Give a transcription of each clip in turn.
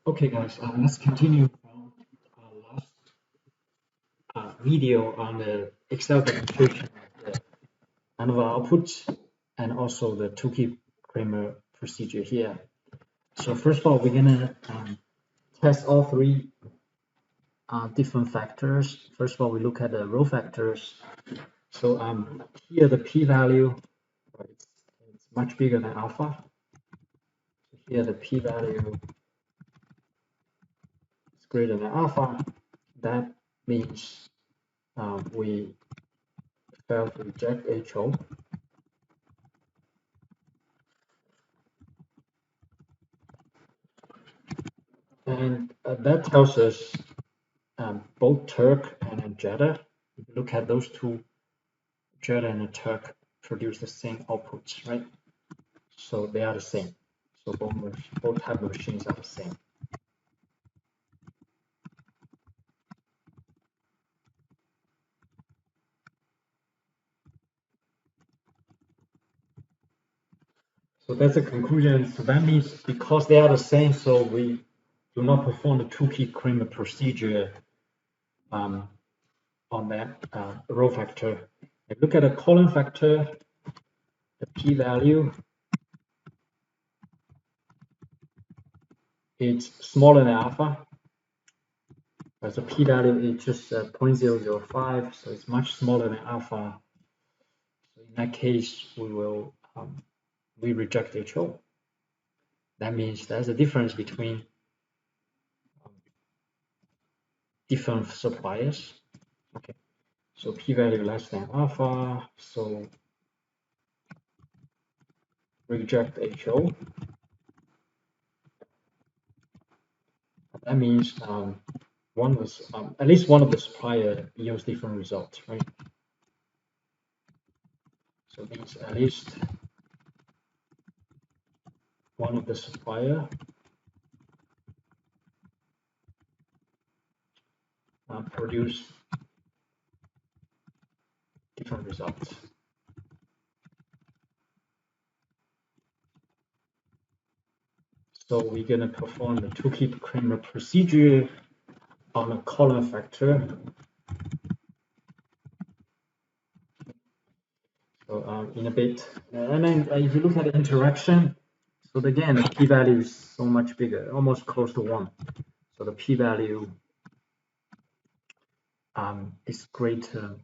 Okay, guys, let's continue from our last video on the Excel demonstration of the ANOVA output and also the Tukey Kramer procedure here. So first of all, we're gonna test all three different factors. First of all, we look at the row factors. So here the p-value, it's much bigger than alpha. Here the p-value is greater than alpha. That means we fail to reject HO. And that tells us both Turk and Jetta. If you look at those two, Jetta and Turk produce the same outputs, right? So they are the same. So both type of machines are the same. So that's a conclusion. So that means because they are the same, so we do not perform the Tukey Kramer procedure on that row factor. If you look at the column factor, the p-value, it's smaller than alpha. So p-value is just 0.005, so it's much smaller than alpha. So in that case, we will we reject HO. That means there's a difference between different suppliers. Okay, so p-value less than alpha, so reject HO. That means at least one of the supplier yields different results, right? So it means at least one of the supplier produce different results. So we're going to perform the Tukey Kramer procedure on a column factor. So in a bit, and then if you look at the interaction, so again, the p-value is so much bigger, almost close to 1. So the p-value is greater,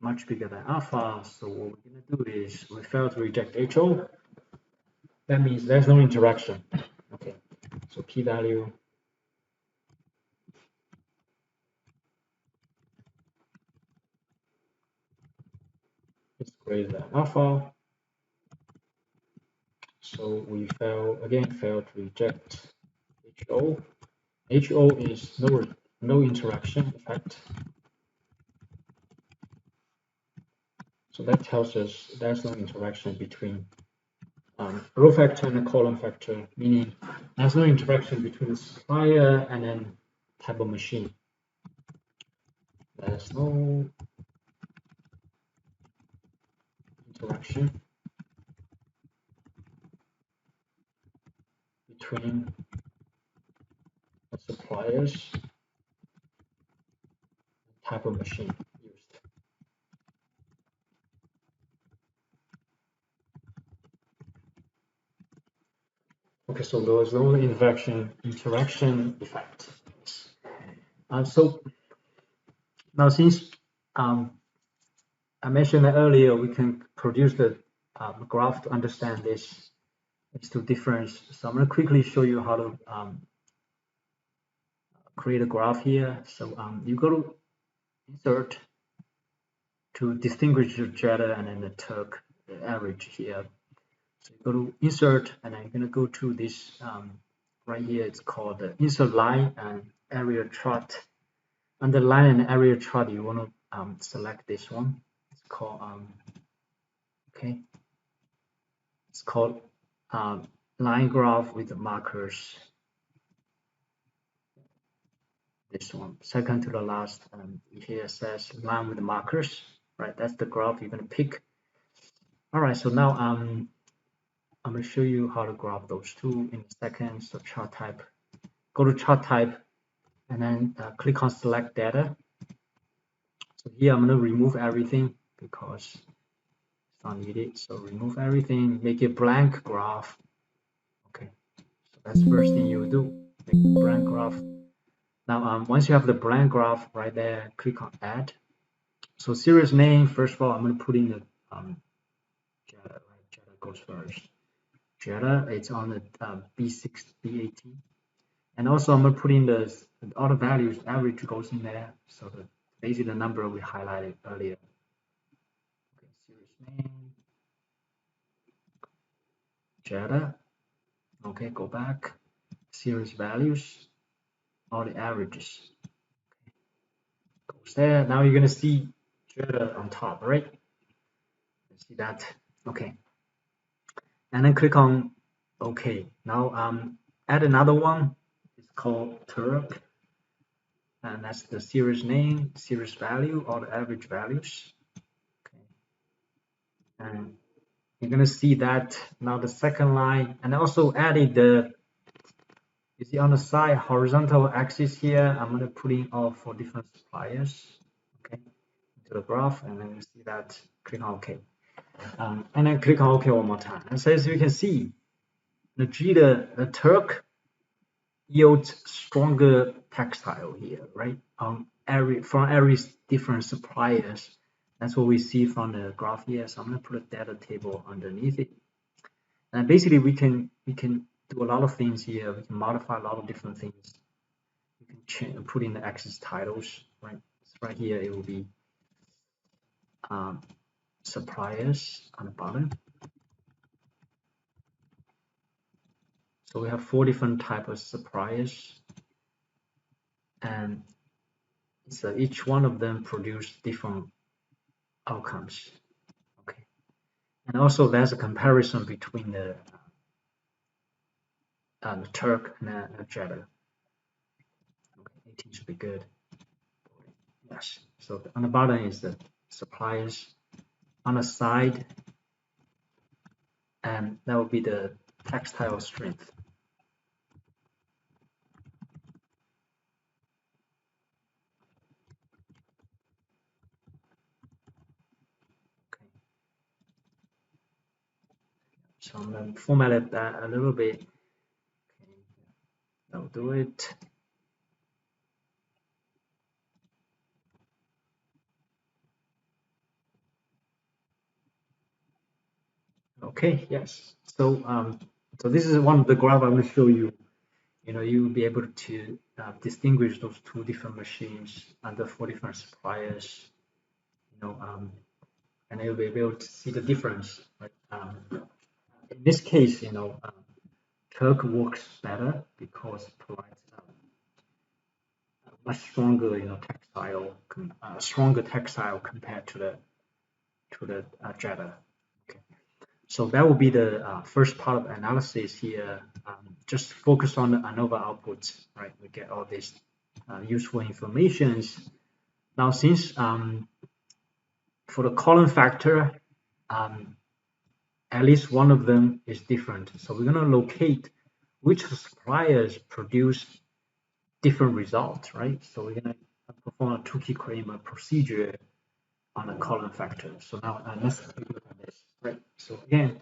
much bigger than alpha. So what we're going to do is we fail to reject HO. That means there's no interaction. Okay, so p-value is greater than alpha. So we fail to reject HO. HO is no interaction effect. So that tells us there's no interaction between row factor and a column factor, meaning there's no interaction between the supplier and then type of machine. There's no interaction between the suppliers and type of machine used. Okay, so there was no interaction effect. So now since I mentioned that earlier, we can produce the graph to understand these two differences. So I'm going to quickly show you how to create a graph here. So you go to insert to distinguish the Jetta and then the Turk, the average here. So you go to insert and then you're going to go to this right here. It's called the insert line and area chart. Under line and area chart, you want to select this one. It's called okay. It's called line graph with the markers. This one, second to the last, here says line with the markers, right? That's the graph you're going to pick. All right, so now I'm going to show you how to graph those two in a second. So chart type go to chart type, and then click on select data. So here I'm going to remove everything because it's not needed. So remove everything, make it blank graph. Okay, so that's the first thing you do, make a blank graph. Now, once you have the blank graph right there, click on add. So series name, first of all, I'm going to put in the Jetta, right? Jetta goes first. Jetta, it's on the B6, B18. And also I'm going to put in all the values, average goes in there. So basically the number we highlighted earlier. Okay, series name, Jetta. Okay, go back. Series values, all the averages. Okay. Goes there. Now you're going to see Jetta on top, right? See that? Okay. And then click on OK. Now add another one. It's called Turk. And that's the series name, series value, all the average values. Okay. And you're going to see that now the second line, and also added you see on the side horizontal axis here, I'm going to put in all 4 different suppliers, okay, into the graph, and then you see that, click on OK. And then click on OK one more time. And so as you can see, the Turk yields stronger textile here, right? From every different suppliers. That's what we see from the graph here. So I'm going to put a data table underneath it. And basically we can do a lot of things here. We can modify a lot of different things. We can change, put in the axis titles, right? So right here it will be suppliers on the bottom. So we have 4 different types of suppliers, and so each one of them produce different outcomes. Okay, and also there's a comparison between the Turk and the Jetta. Okay, 18 should be good. Yes. So on the bottom is the suppliers. On the side, and that will be the textile strength. Okay. So I'm going to format that a little bit. Okay. That'll do it. Okay. Yes. So so this is one of the graphs I'm going to show you. You know, you will be able to distinguish those 2 different machines under 4 different suppliers. You know, and you'll be able to see the difference. Right? In this case, you know, Turk works better because it provides much stronger, you know, stronger textile compared to the Jetta. Okay. So that will be the first part of analysis here. Just focus on the ANOVA outputs, right? We get all these useful informations. Now, since for the column factor, at least one of them is different. So we're going to locate which suppliers produce different results, right? So we're going to perform a Tukey Kramer procedure on a column factor. So now let's take a look at this, right? So again,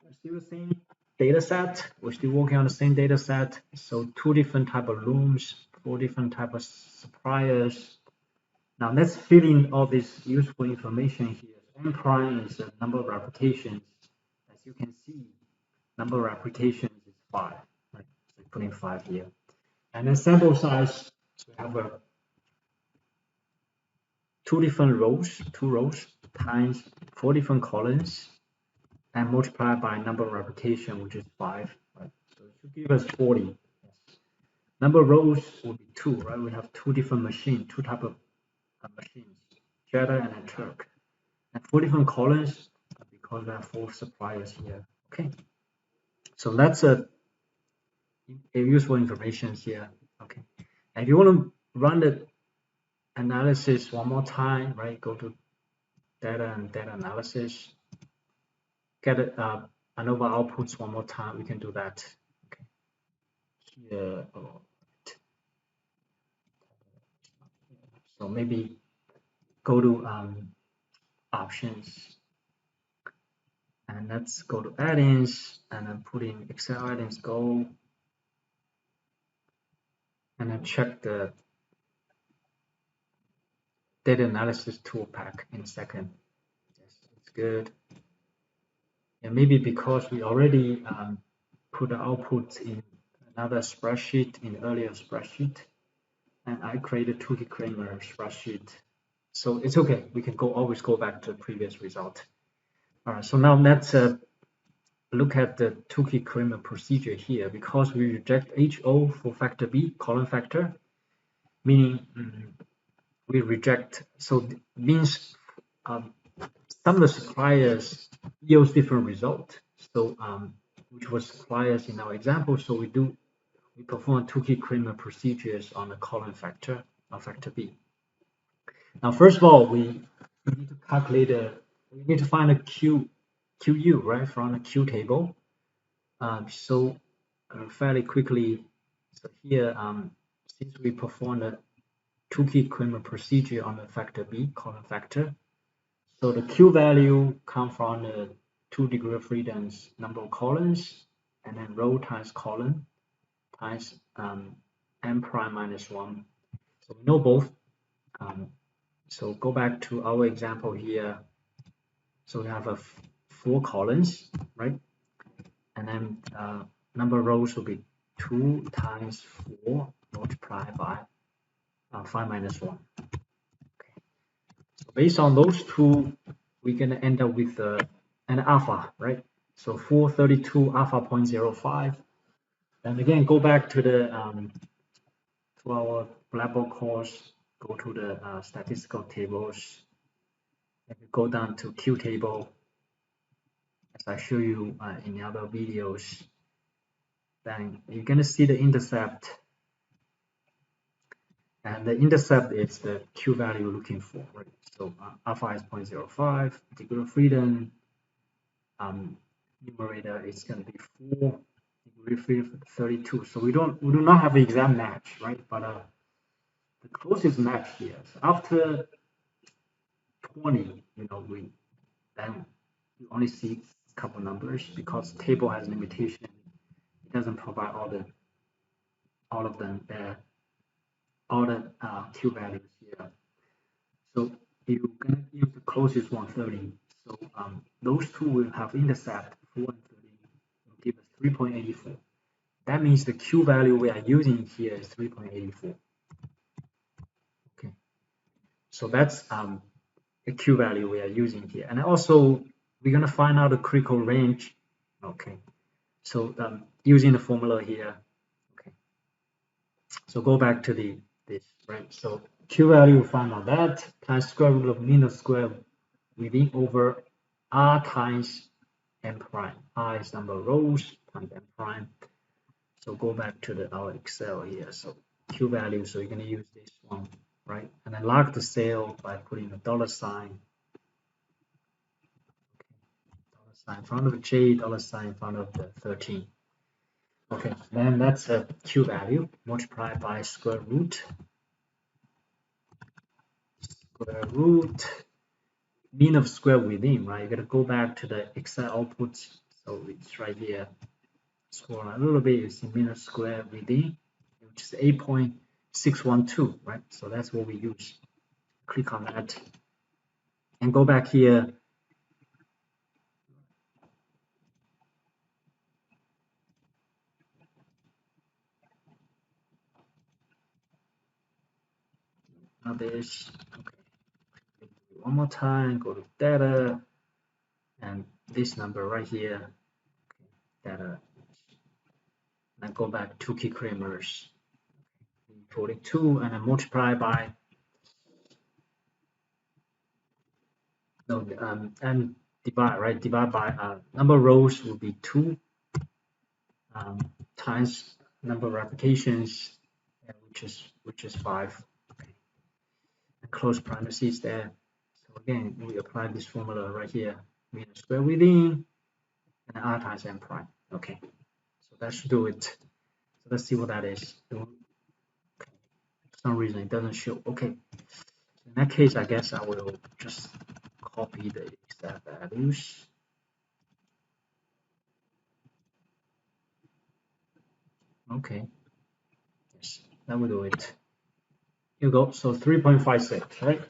we're still the same data set. We're still working on the same data set. So 2 different type of looms, 4 different type of suppliers. Now let's fill in all this useful information here. N prime is the number of applications. As you can see, number of applications is 5, right? So put in 5 here. And then sample size, so we have 2 different rows, 2 rows times 4 different columns, and multiply by number of application, which is 5, right? So it should give us 40. Yes. Number of rows will be 2, right? We have 2 different machines, 2 type of machines, Jetta and a Turk, and 4 different columns because we have 4 suppliers here. Okay, so that's a useful information here. Okay, and if you want to run the analysis one more time, right? Go to data and data analysis. Get ANOVA outputs one more time. We can do that. Okay. Here, maybe go to options, and let's go to add-ins, and then put in Excel add-ins go, and then check the data analysis tool pack in a second. Yes, it's good. And maybe because we already put the outputs in another spreadsheet, in earlier spreadsheet, and I created Tukey Kramer spreadsheet. So it's okay, we can always go back to the previous result. All right, so now let's look at the Tukey Kramer procedure here. Because we reject HO for factor B, column factor, meaning we reject, so means some of the suppliers yields different result. So which was suppliers in our example. So we perform Tukey Kramer procedures on the column factor of factor B. Now, first of all, we need to calculate we need to find a QU, right, from the Q table. So fairly quickly, so here, since we performed the Tukey Kramer procedure on the factor B, column factor, so the Q value comes from the 2 degree of freedom's number of columns, and then row times column times n prime minus 1. So we know both. So go back to our example here. So we have 4 columns, right? And then number of rows will be 2 times 4 multiplied by 5 minus 1. Okay. So based on those two, we're going to end up with an alpha, right? So 432 alpha 0.05. And again, go back to the to our Blackboard course. Go to the statistical tables. If you go down to Q table, as I show you in the other videos, then you're going to see the intercept. And the intercept is the Q value you're looking for, right? So alpha is 0.05, degree of freedom, numerator is going to be 4, degree of freedom 32. So we do not have the exact match, right? But the closest match here. So after 20, then you only see a couple numbers because the table has limitation. It doesn't provide all of them there, all the Q values here. So you're gonna use the closest 130. So those two will have intercept 4 and 30, will give us 3.84. That means the Q value we are using here is 3.84. Okay, so that's the Q value we are using here, and also we're gonna find out the critical range. Okay, so using the formula here. Okay, so go back to this, right? So Q value, find out that times square root of mean of square within over R times n prime. R is number of rows times n prime. So go back to our Excel here. So Q value, so you're going to use this one, right? And then log the cell by putting a dollar sign. Dollar sign in front of the J, dollar sign in front of the 13. Okay, then that's a Q value multiplied by square root mean of square within, right? You got to go back to the Excel outputs. So it's right here. Scroll a little bit, you see mean of square within, which is 8.612, right? So that's what we use. Click on that and go back here. Now this, okay. One more time, go to data, and this number right here, data. And go back to Tukey Kramer's 42, and then multiply by and divide, right? Divide by number of rows will be 2 times number of applications, which is 5. Okay. And close parentheses there. So again, we apply this formula right here, mean of square within, and R times n prime. Okay, so that should do it. So let's see what that is. Okay. For some reason it doesn't show. Okay, In that case, I guess I will just copy the exact values. Okay, yes, that will do it. You go, so 3.56, right?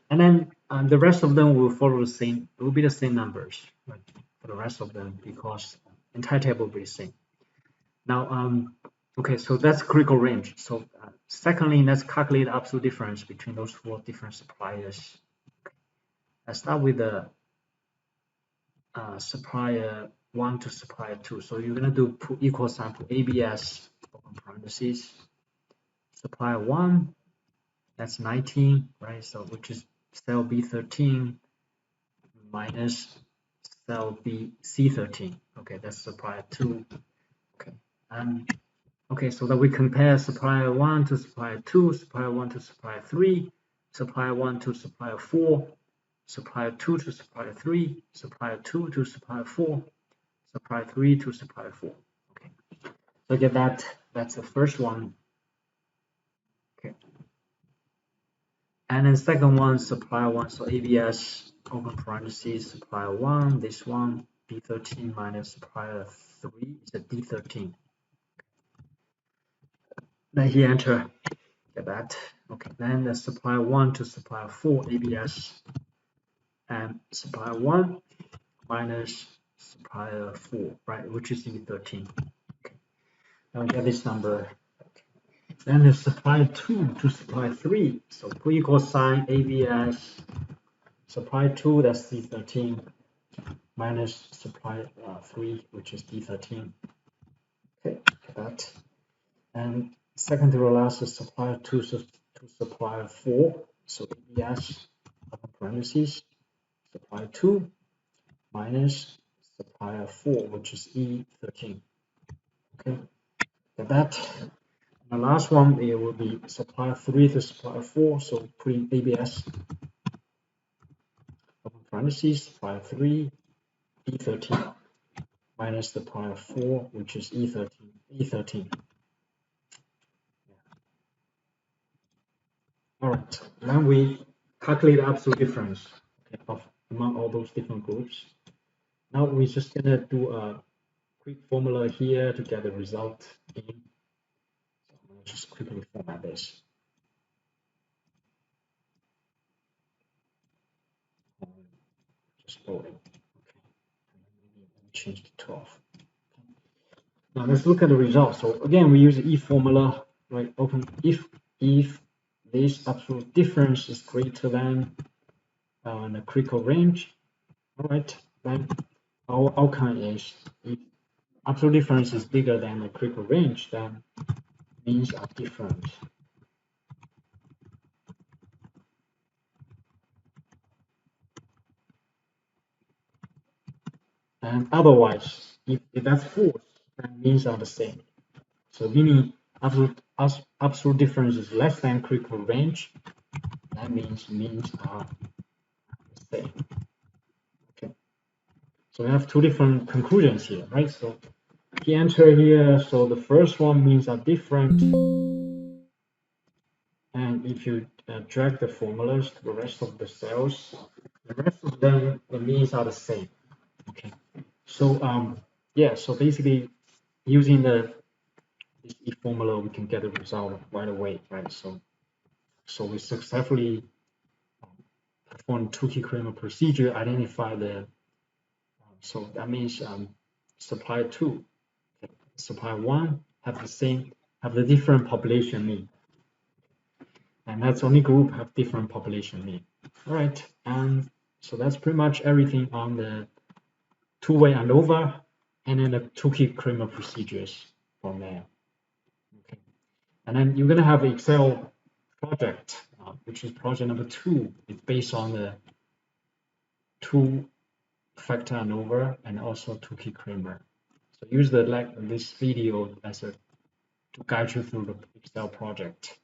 And then the rest of them will follow the same, it will be the same numbers, right, for the rest of them, because entire table will be the same. Now, okay, so that's critical range. So secondly, let's calculate the absolute difference between those 4 different suppliers. Okay. Let's start with the supplier 1 to supplier 2. So you're gonna do put equal sign to ABS, open parentheses, supplier 1, that's 19, right? So which is cell B13 minus cell C13. Okay, that's supplier 2. Okay, okay, so that we compare supplier 1 to supplier 2, supplier 1 to supplier 3, supplier 1 to supplier 4, supplier 2 to supplier 3, supplier 2 to supplier 4, supplier 3 to supplier 4. Okay, so get that, that's the first one. Okay, and then second one, supplier 1, so ABS, open parentheses, supplier 1, this one, B13 minus supplier 3 is a D13. Then here enter, get that. Okay, then the supplier 1 to supplier 4, ABS, and supplier 1 minus supplier 4, right, which is D13. Okay, now we get this number. Okay. Then the supplier 2 to supplier 3, so put equal sign ABS, supplier 2, that's D13, minus supplier 3, which is D13. Okay, get that. And second to the last is supplier 2 to supplier 4, so ABS, open parentheses, supplier 2 minus supplier 4, which is E13. Okay, get that. And the last one, it will be supplier 3 to supplier 4, so putting ABS, open parentheses, supplier 3, E13, minus supplier 4, which is E13. All right, then we calculate the absolute difference, okay, of among all those different groups. Now we're just gonna do a quick formula here to get the result in. So I'm gonna just quickly format this. Just loading. Okay, let me change to 12. Now let's look at the result. So again, we use the if formula, right? Open if this absolute difference is greater than the critical range. All right, then our outcome is if absolute difference is bigger than the critical range, then means are different. And otherwise, if that's false, then means are the same. So meaning absolute difference is less than critical range, that means are the same. Okay. So we have two different conclusions here, right? So he enter here, so the first one means are different. And if you drag the formulas to the rest of the cells, the rest of them, the means are the same. Okay. So yeah, so basically using this if formula, we can get the result right away, right? So we successfully perform Tukey Kramer procedure, identify the so that means supply 2, okay, supply 1 have the different population mean, and that's only group have different population mean. All right, and so that's pretty much everything on the two-way ANOVA and then the Tukey Kramer procedures from there. Okay, and then you're gonna have an Excel project, which is project number 2. It's based on the 2-factor ANOVA and also Tukey Kramer. So use this video as to guide you through the Excel project.